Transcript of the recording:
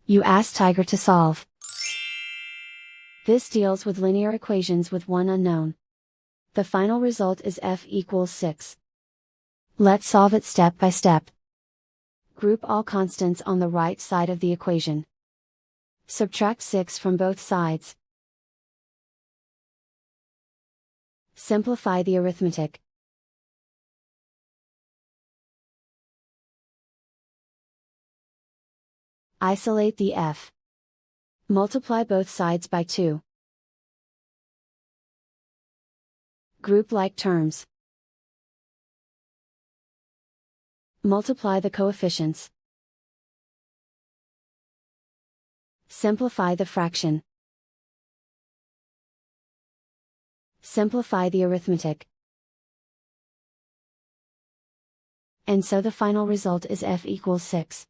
You ask Tiger to solve. This deals with linear equations with one unknown. The final result is f equals 6. Let's solve it step by step. Group all constants on the right side of the equation. Subtract 6 from both sides. Simplify the arithmetic. Isolate the f. Multiply both sides by 2. Group like terms. Multiply the coefficients. Simplify the fraction. Simplify the arithmetic. And so the final result is f equals 6.